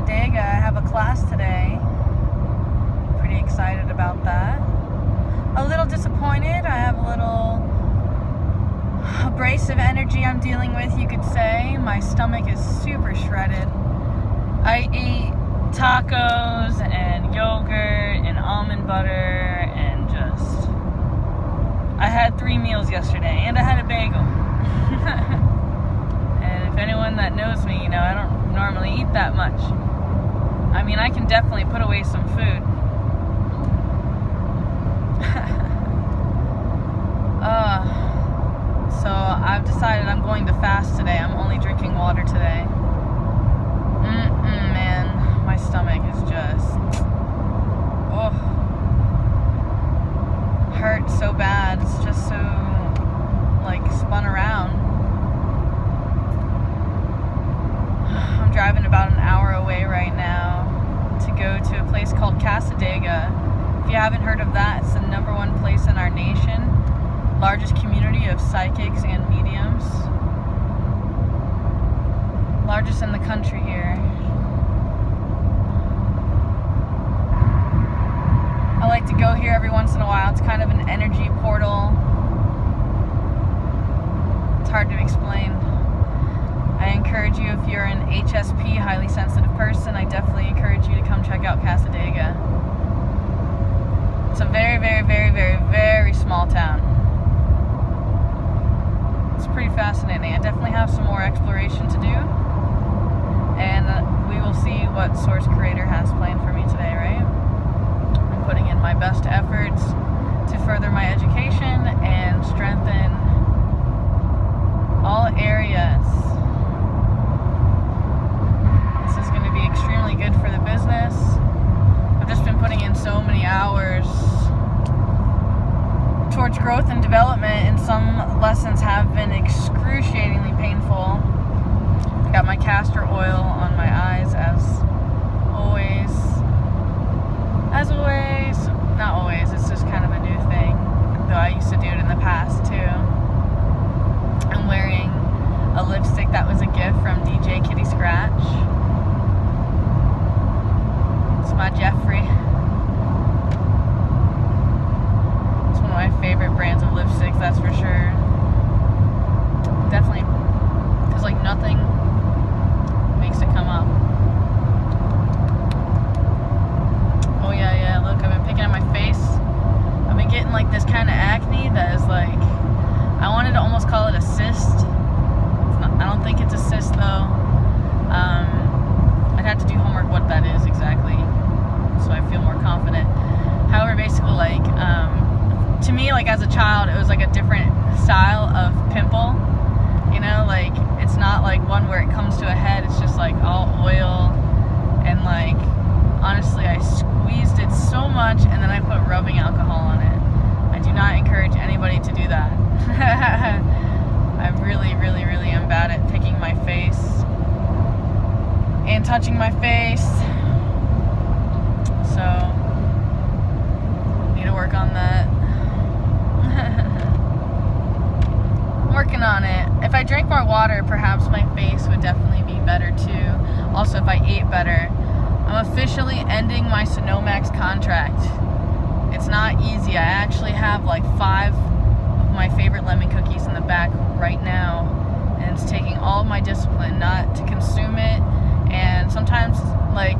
cassadaga. I have a class today. Pretty excited about that. A little disappointed. I have a little abrasive energy I'm dealing with, you could say. My stomach is super shredded. I ate tacos and yogurt and almond butter and just... I had 3 meals yesterday and I had a bagel. And if anyone that knows me, I don't normally eat that much. I mean, I can definitely put away some food. So I've decided I'm going to fast today. I'm only drinking water today. Man, my stomach is just... hurts so bad. It's just so, spun around. I'm driving about an hour away right now to go to a place called Cassadaga. If you haven't heard of that, it's the #1 place in our nation. Largest community of psychics and mediums. Largest in the country here. I like to go here every once in a while. It's kind of an energy portal. It's hard to explain. I encourage you, if you're an HSP, highly sensitive person, I definitely encourage you to come check out Cassadaga. It's a very, very, very, very, very small town. It's pretty fascinating. I definitely have some more exploration to do. And we will see what Source Creator has planned for me today, right? I'm putting in my best efforts to further my education and strengthen all areas. This is going to be extremely good for the business. I've just been putting in so many hours towards growth and development, and some lessons have been excruciatingly painful. I got my castor oil on my eyes as always. Not always, it's just kind of a new thing, though I used to do it in the past too. I'm wearing a lipstick that was a gift from DJ Kitty Scratch. It's my Jeffrey. It's one of my favorite brands of lipsticks, that's for sure. Definitely, because nothing makes it come up. Oh yeah, look, I've been picking at my face. I've been getting this kind of acne that is I wanted to almost call it a cyst. I don't think it's a cyst though. I'd have to do homework what that is exactly, so I feel more confident. However, basically, to me, as a child, it was a different style of pimple. It's not one where it comes to a head. It's just all oil, and honestly, I squeezed it so much, and then I put rubbing alcohol on it. I do not encourage anybody to do that. I really, really, really am bad at picking my face and touching my face. So, need to work on that. I'm working on it. If I drank more water, perhaps my face would definitely be better too. Also, if I ate better. I'm officially ending my Sonomax contract. It's not easy. I actually have 5 of my favorite lemon cookies in the back right now, and it's taking all of my discipline not to consume it. And sometimes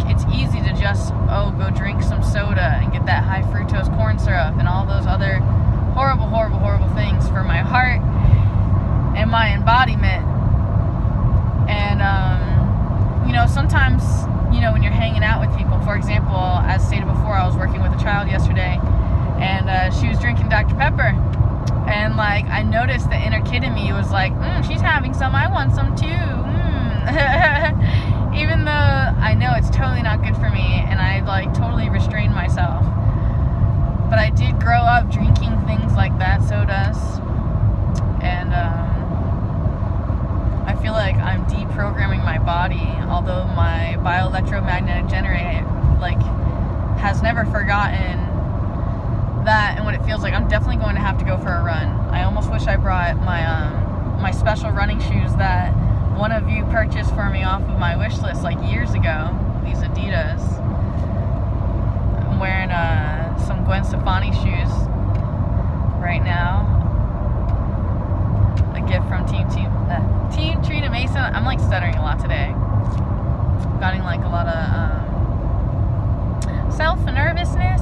it's easy to just go drink some soda and get that high fructose corn syrup and all those other horrible, horrible, horrible things for my heart and my embodiment. And sometimes when you're hanging out with people, for example, as stated before, I was working with a child yesterday, and she was drinking Dr. Pepper, and I noticed the inner kid in me was she's having some, I want some too. Even though I know it's totally not good for me, and I totally restrained myself, but I did grow up drinking things like that, sodas, and I feel I'm deprogramming my body, although my bioelectromagnetic generator has never forgotten that and what it feels like. I'm definitely going to have to go for a run. I almost wish I brought my special running shoes that one of you purchased for me off of my wish list years ago. these Adidas. I'm wearing some Gwen Stefani shoes right now. A gift from Team Trina Mason. I'm like stuttering a lot today. Getting like a lot of self-nervousness,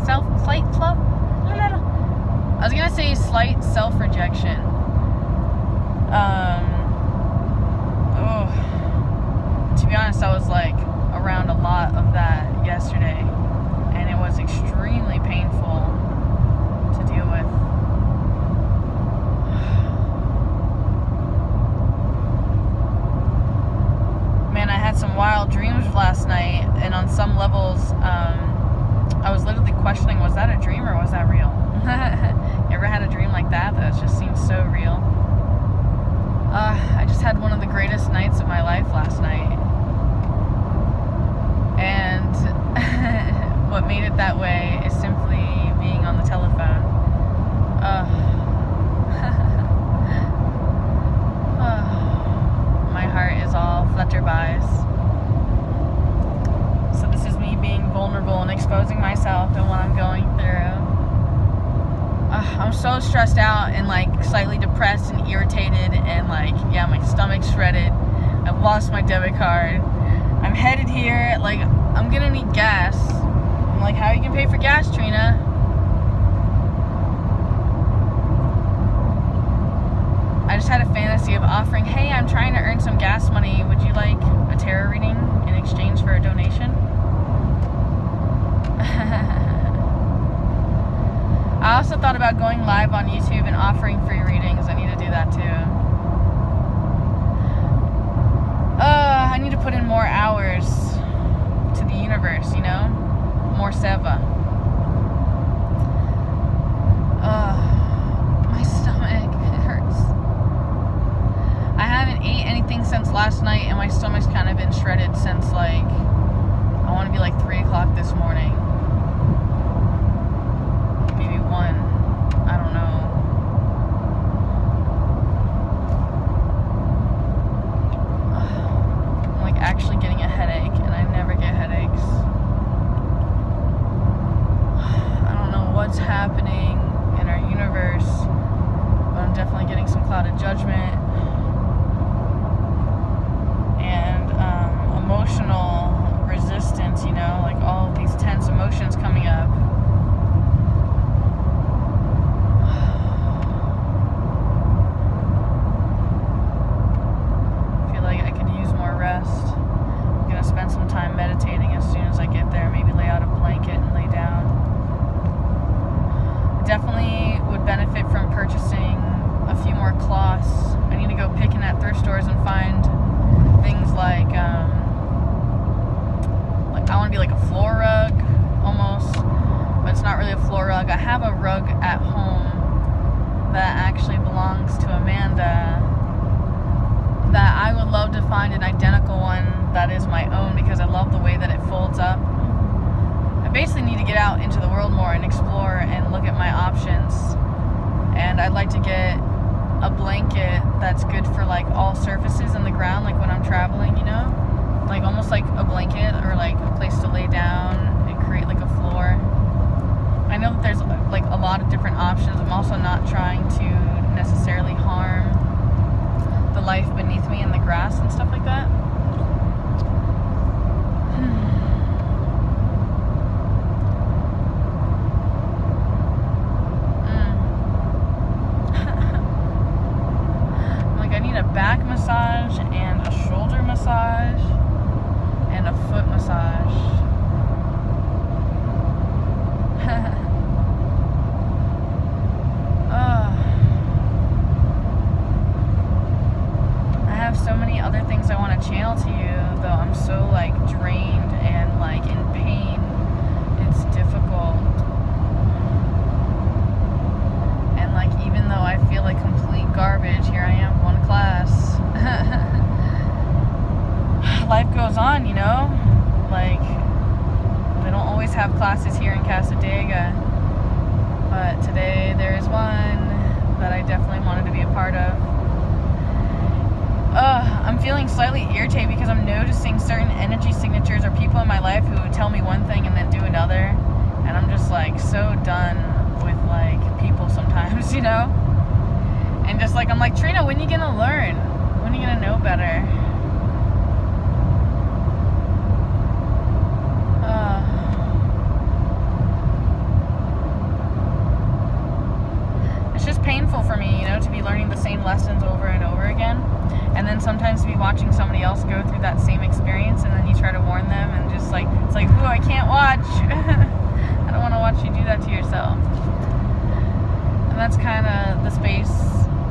slight I was gonna say slight self-rejection. To be honest, I was like around a lot of that yesterday, and it was extremely painful to deal with. Man, I had some wild dreams last night, and on some levels, I was literally questioning, was that a dream or was that real? You ever had a dream like that just seemed so real? I just had one of the greatest nights of my life last night. And what made it that way is simply being on the telephone. My heart is all flutterbys. So this is me being vulnerable and exposing myself and what I'm going through. I'm so stressed out and like slightly depressed and irritated and like, yeah, my stomach's shredded. I've lost my debit card. I'm headed here, like, I'm gonna need gas. I'm like, how are you gonna pay for gas, Trina? I just had a fantasy of offering, hey, I'm trying to earn some gas money. Would you like a tarot reading in exchange for a donation? I also thought about going live on YouTube and offering free readings. I need to do that too. I need to put in more hours to the universe, you know? More seva. My stomach, it hurts. I haven't ate anything since last night, and my stomach's kind of been shredded since like, I want to be like 3 o'clock this morning. Maybe 1. I don't know. I'm like actually getting a headache, and I never get headaches. I don't know what's happening in our universe, but I'm definitely getting some clouded judgment and emotional resistance, you know, like all of these tense emotions coming up. I feel like I could use more rest. I'm gonna spend some time meditating as soon as I get there, maybe lay out a blanket and lay down. I definitely would benefit from purchasing a few more cloths. I need to go picking at thrift stores and find things like I want to be like a floor rug almost, but it's not really a floor rug. I have a rug at home that actually belongs to Amanda that I would love to find an identical one that is my own, because I love the way that it folds up. I basically need to get out into the world more and explore and look at my options, and I'd like to get a blanket that's good for like all surfaces in the ground, like when I'm traveling, you know, like almost like a blanket or like a place to lay down and create like a floor. I know that there's like a lot of different options. I'm also not trying to necessarily harm the life beneath me in the grass and stuff like that. Like I need a back massage and a shoulder massage and a foot massage. I have so many other things I want to channel to you, though I'm so like drained and like in pain. It's difficult. And like even though I feel like complete garbage, here I am going to class. Life goes on, you know? Like they don't always have classes here in Cassadaga, but today there is one that I definitely wanted to be a part of. I'm feeling slightly irritated because I'm noticing certain energy signatures or people in my life who tell me one thing and then do another, and I'm just like so done with like people sometimes, you know? And just like, I'm like, Trina, when are you gonna learn? When are you gonna know better? It's just painful for me, you know, to be learning the same lessons over and over again. And then sometimes to be watching somebody else go through that same experience, and then you try to warn them, and just like, it's like, ooh, I can't watch. I don't want to watch you do that to yourself. And that's kind of the space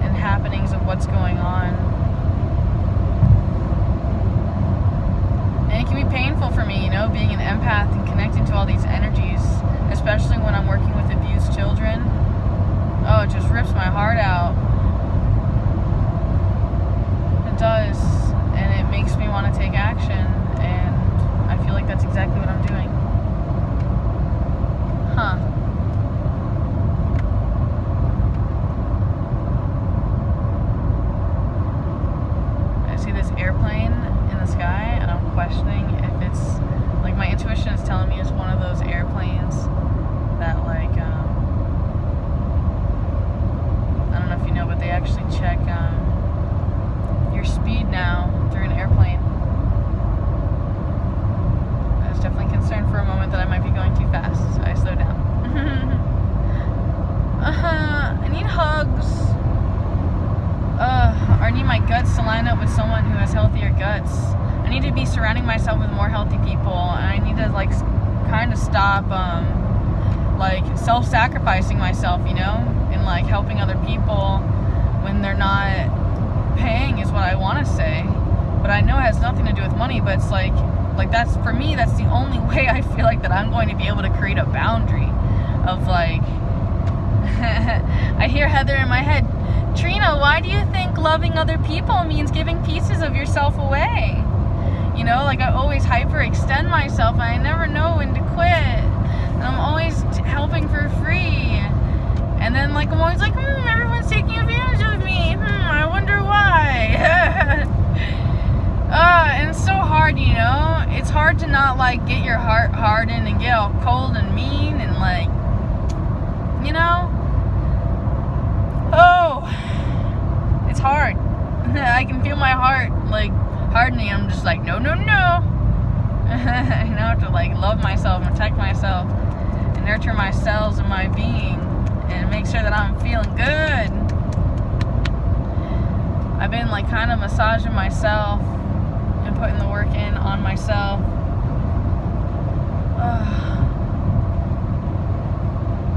and happenings of what's going on. And it can be painful for me, you know, being an empath and connecting to all these energies, especially when I'm working with abused children. Oh, it just rips my heart out. It does. And it makes me want to take action. And I feel like that's exactly what I'm doing. Huh. I see this airplane in the sky, and I'm questioning if it's, like, my intuition is telling me it's one of those airplanes that, like, I don't know if you know, but they actually check your speed now through an airplane. I was definitely concerned for a moment that I might be going too fast, so I slowed down. I need hugs. Or I need my guts to line up with someone who has healthier guts. I need to be surrounding myself with more healthy people, and I need to, like, kind of stop, like, self-sacrificing myself, you know, and, like, helping other people when they're not paying is what I want to say. But I know it has nothing to do with money, but it's like that's, for me, that's the only way I feel like that I'm going to be able to create a boundary of, like, I hear Heather in my head, Trina, why do you think loving other people means giving pieces of yourself away? You know, like, I always hyperextend myself, and I never know when to quit. And I'm always helping for free. And then, like, I'm always like, everyone's taking advantage of me. I wonder why. And it's so hard, you know? It's hard to not, like, get your heart hardened and get all cold and mean and, like, you know? Oh, it's hard. I can feel my heart, like, hardening. I'm just like, no. You know, I have to, like, love myself and protect myself and nurture my cells and my being and make sure that I'm feeling good. I've been, like, kind of massaging myself and putting the work in on myself.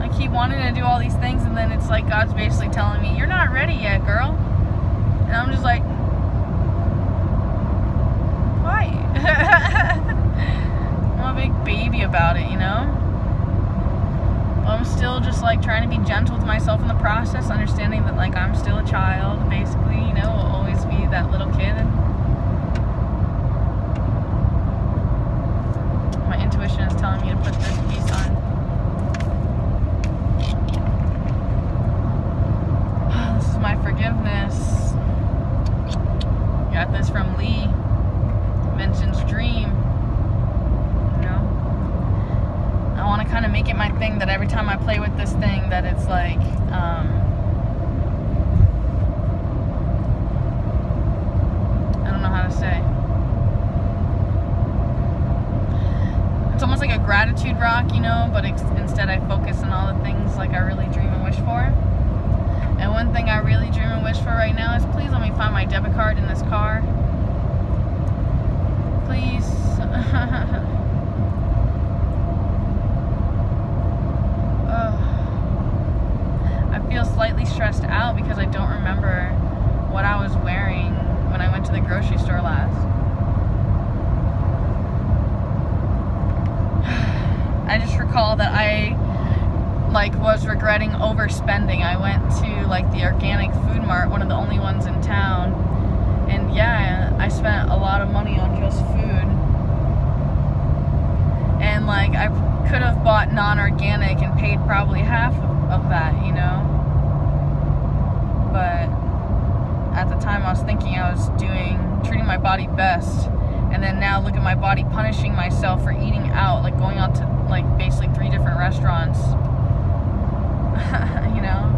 I keep wanting to do all these things, and then it's like God's basically telling me, you're not ready yet, girl. And I'm just like, why? I'm a big baby about it, you know? I'm still just, like, trying to be gentle with myself in the process, understanding that, like, I'm still a child, basically, you know, will always be that little kid. My intuition is telling me to put this piece on. This is my forgiveness. Got this from Lee. Mentions dream. I want to kind of make it my thing that every time I play with this thing that it's like, I don't know how to say. It's almost like a gratitude rock, you know, but instead I focus on all the things like I really dream and wish for. And one thing I really dream and wish for right now is, please let me find my debit card in this car. Please. I feel slightly stressed out because I don't remember what I was wearing when I went to the grocery store last. I just recall that I, like, was regretting overspending. I went to, like, the organic food mart, one of the only ones in town, and yeah, I spent a lot of money on just food. And, like, I could have bought non-organic and paid probably half of that, you know? But at the time I was thinking I was treating my body best. And then now look at my body punishing myself for eating out, like going out to like basically 3 different restaurants. You know?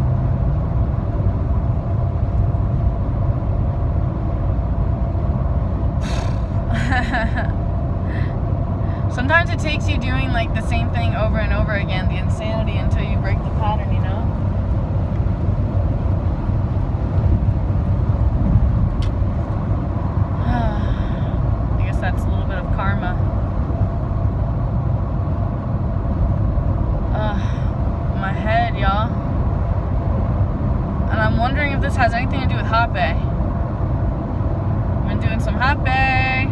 Sometimes it takes you doing like the same thing over and over again, the insanity, until you break the pattern, you know? I guess that's a little bit of karma. My head, y'all. And I'm wondering if this has anything to do with hot bay. I've been doing some hot bay.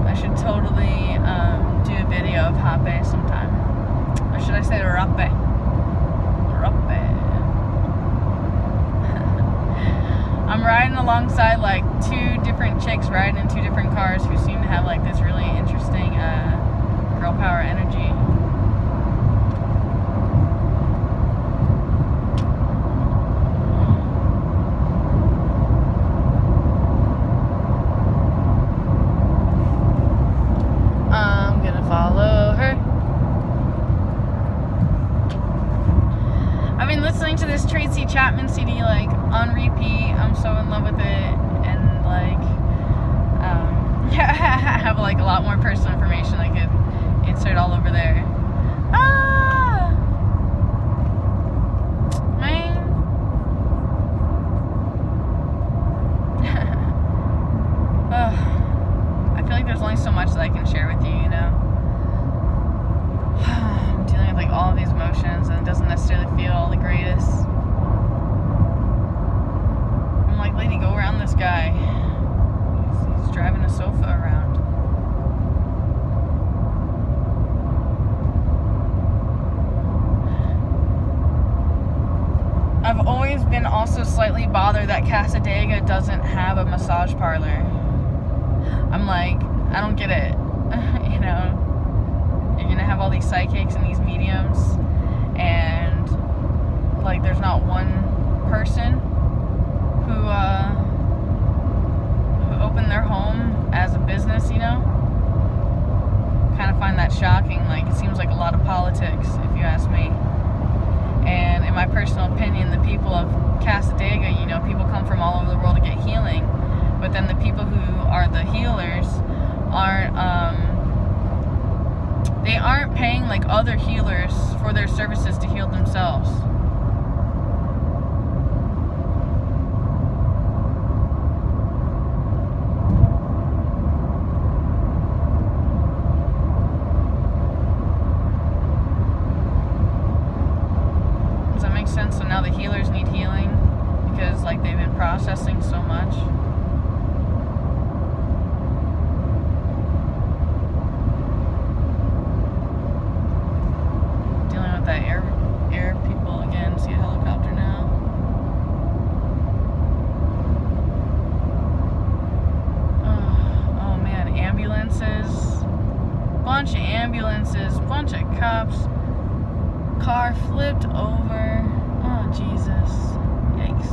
I should totally do a video of hot bay sometime. Or should I say rape? Rape. I'm riding alongside like 2 different chicks riding in 2 different cars who seem to have like this really interesting girl power energy. Follow her. I've been listening to this Tracy Chapman CD like on repeat. I'm so in love with it, and like I have like a lot more personal information I could insert all over there. Man. I feel like there's only so much that I can share with you, you know? I'm dealing with like all of these emotions, and it doesn't necessarily feel the greatest. I'm like, lady, go around this guy. He's driving a sofa around. I've always been also slightly bothered that Cassadaga doesn't have a massage parlor. I'm like, I don't get it. You know? You're gonna have all these psychics and these mediums, and like there's not one person who opened their home as a business, you know? Kind of find that shocking. Like, it seems like a lot of politics, if you ask me. And in my personal opinion, the people of Cassadaga, you know, people come from all over the world to get healing, but then the people who are the healers they aren't paying like other healers for their services to heal themselves. Does that make sense? So now the healers need healing because like they've been processing so much. That air people again. See a helicopter now. Oh man, ambulances. Bunch of ambulances, bunch of cops. Car flipped over. Oh Jesus. Yikes.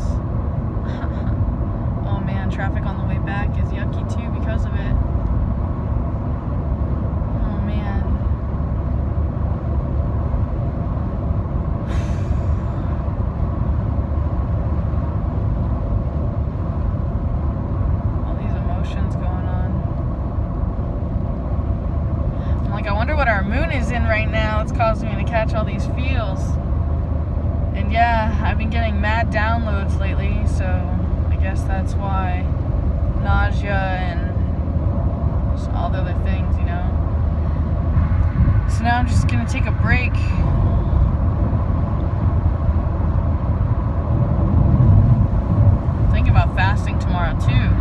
Oh man, traffic on the way back is yucky too because of it. Oh man. I wonder what our moon is in right now. It's causing me to catch all these feels. And yeah, I've been getting mad downloads lately, so I guess that's why. Nausea and all the other things, you know. So now I'm just gonna take a break. Think about fasting tomorrow too.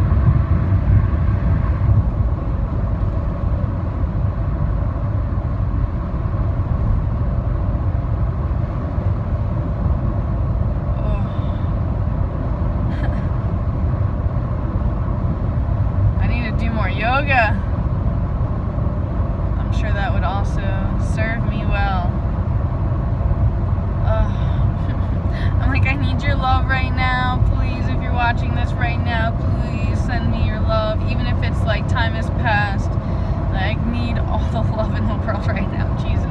Yoga. I'm sure that would also serve me well. I'm like, I need your love right now, please. watching this right now, please send me your love, even if it's like time has passed. I need all the love in the world right now, Jesus.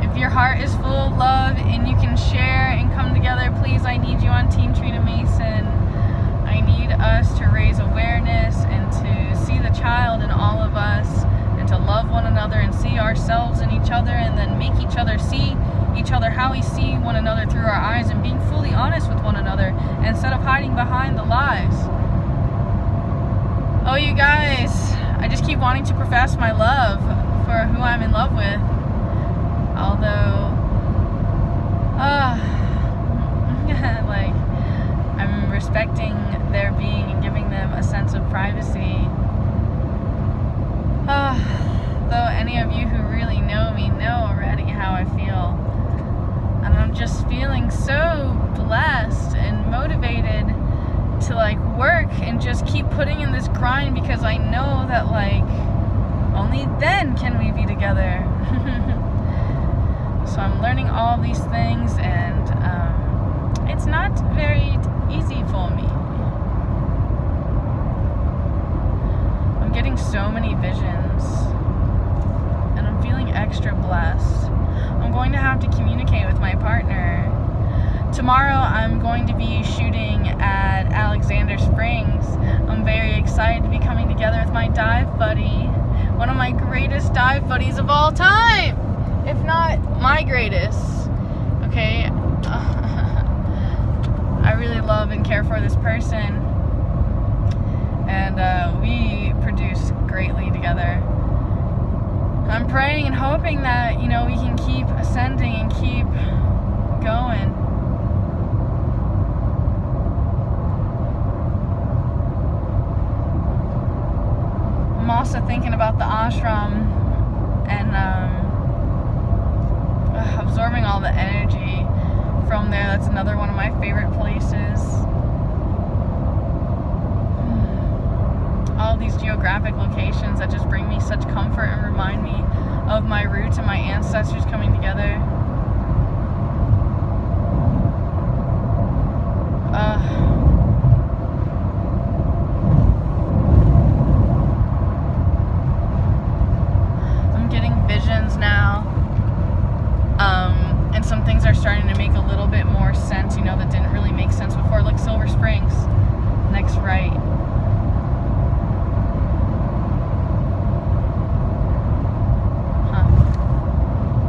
If your heart is full of love and you can share and come together, please, I need you on Team Trina Mason. I need us to raise awareness and to see the child in all of us and to love one another and see ourselves in each other and then make each other see each other how we see one another through our eyes and being fully honest with one another instead of hiding behind the lies. Oh, you guys, I just keep wanting to profess my love for who I'm in love with. Although, like, I'm respecting their being and giving them a sense of privacy. Though any of you who really know me know already how I feel. And I'm just feeling so blessed and motivated to like work and just keep putting in this grind because I know that like only then can we be together. So I'm learning all these things and it's not very easy for me. I'm getting so many visions and I'm feeling extra blessed. I'm going to have to communicate with my partner. Tomorrow I'm going to be shooting at Alexander Springs. I'm very excited to be coming together with my dive buddy. One of my greatest dive buddies of all time. If not my greatest. Okay? I really love and care for this person. And we produce greatly together. I'm praying and hoping that, you know, we can keep ascending and keep going. I'm also thinking about the ashram and absorbing all the energy from there. That's another one of my favorite places. All these geographic locations that just bring me such comfort and remind me of my roots and my ancestors coming together. I'm getting visions now. And some things are starting to make a little bit more sense, you know, that didn't really make sense before, like Silver Springs, next right.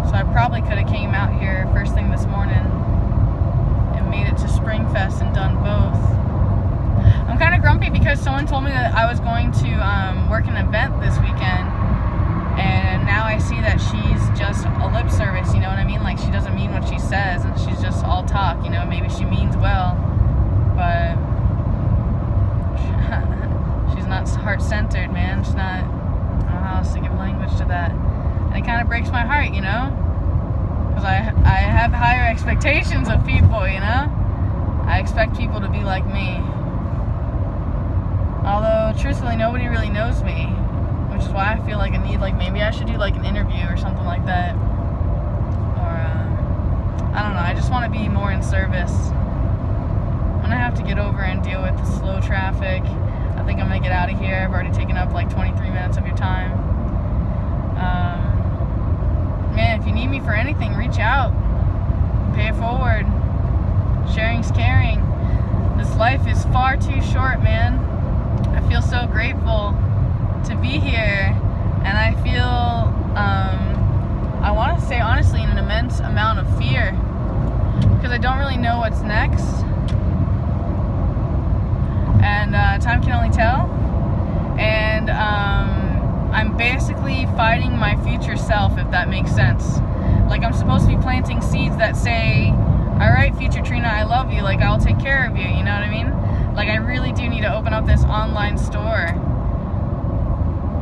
So I probably could have came out here first thing this morning and made it to Springfest and done both. I'm kind of grumpy because someone told me that I was going to work an event this weekend, and now I see that she's just a lip service, you know what I mean? Like, she doesn't mean what she says, and she's just all talk, you know? Maybe she means well, but she's not heart-centered, man. She's not, I don't know how else to give language to that. And it kind of breaks my heart, you know? Because I have higher expectations of people, you know? I expect people to be like me. Although, truthfully, nobody really knows me. Which is why I feel like I need, like, maybe I should do, like, an interview or something like that. Or, I don't know. I just want to be more in service. I'm going to have to get over and deal with the slow traffic. I think I'm going to get out of here. I've already taken up, like, 23 minutes of your time. Man, if you need me for anything, reach out. Pay it forward. Sharing's caring. This life is far too short, man. I feel so grateful to be here, and I feel, I want to say honestly, an immense amount of fear, because I don't really know what's next, and time can only tell, and I'm basically fighting my future self, if that makes sense. Like, I'm supposed to be planting seeds that say, alright, future Trina, I love you, like, I'll take care of you, you know what I mean? Like, I really do need to open up this online store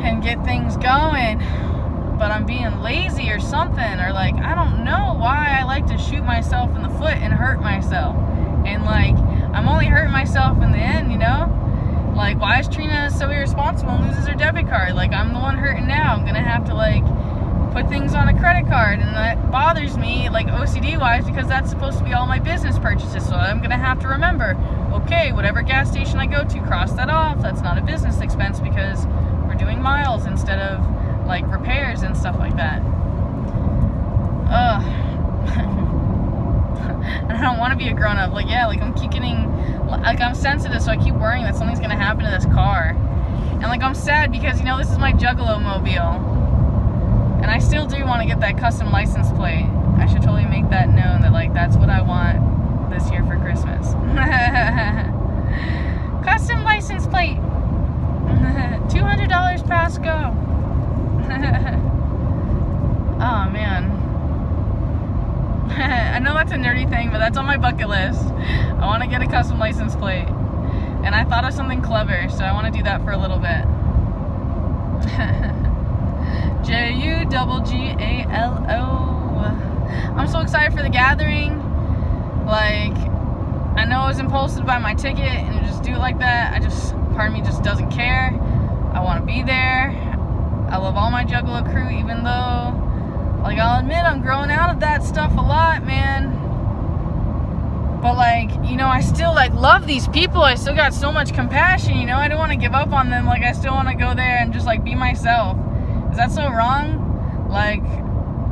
and get things going, but I'm being lazy or something, or like, I don't know why I like to shoot myself in the foot and hurt myself, and like, I'm only hurting myself in the end, you know? Like, why is Trina so irresponsible and loses her debit card? Like, I'm the one hurting now. I'm gonna have to like put things on a credit card, and that bothers me, like OCD wise, because that's supposed to be all my business purchases. So I'm gonna have to remember, okay, whatever gas station I go to, cross that off. That's not a business expense because we're doing miles instead of like repairs and stuff like that. And I don't want to be a grown-up. Like, yeah, like I'm keep getting, like I'm sensitive, so I keep worrying that something's gonna happen to this car. And like I'm sad because, you know, this is my Juggalo mobile. And I still do want to get that custom license plate. I should totally make that known that, like, that's what I want this year for Christmas. Custom license plate. $200 pass go. Oh, man. I know that's a nerdy thing, but that's on my bucket list. I want to get a custom license plate. And I thought of something clever, so I want to do that for a little bit. Juggalo. I'm so excited for the gathering. Like, I know I was impulsive to buy my ticket and just do it like that. Part of me just doesn't care. I want to be there. I love all my Juggalo crew, even though, like, I'll admit I'm growing out of that stuff a lot, man. But, like, you know, I still, like, love these people. I still got so much compassion, you know. I don't want to give up on them. Like, I still want to go there and just, like, be myself. Is that so wrong? Like,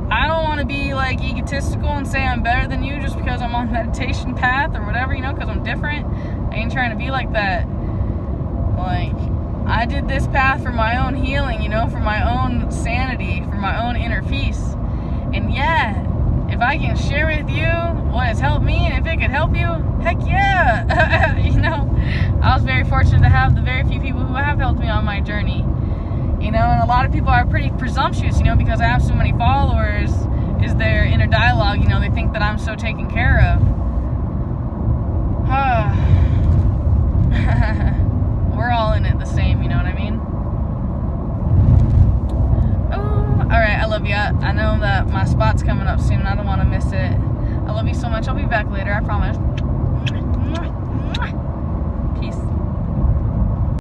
I don't want to be, like, egotistical and say I'm better than you just because I'm on meditation path or whatever, you know, because I'm different. I ain't trying to be like that. Like, I did this path for my own healing, you know, for my own sanity, for my own inner peace. And yeah, if I can share with you what has helped me, and if it could help you, heck yeah. You know, I was very fortunate to have the very few people who have helped me on my journey. You know, and a lot of people are pretty presumptuous, you know, because I have so many followers, is their inner dialogue, you know, they think that I'm so taken care of. We're all in it the same, you know what I mean? Oh, alright, I love you. I know that my spot's coming up soon, I don't want to miss it. I love you so much. I'll be back later, I promise.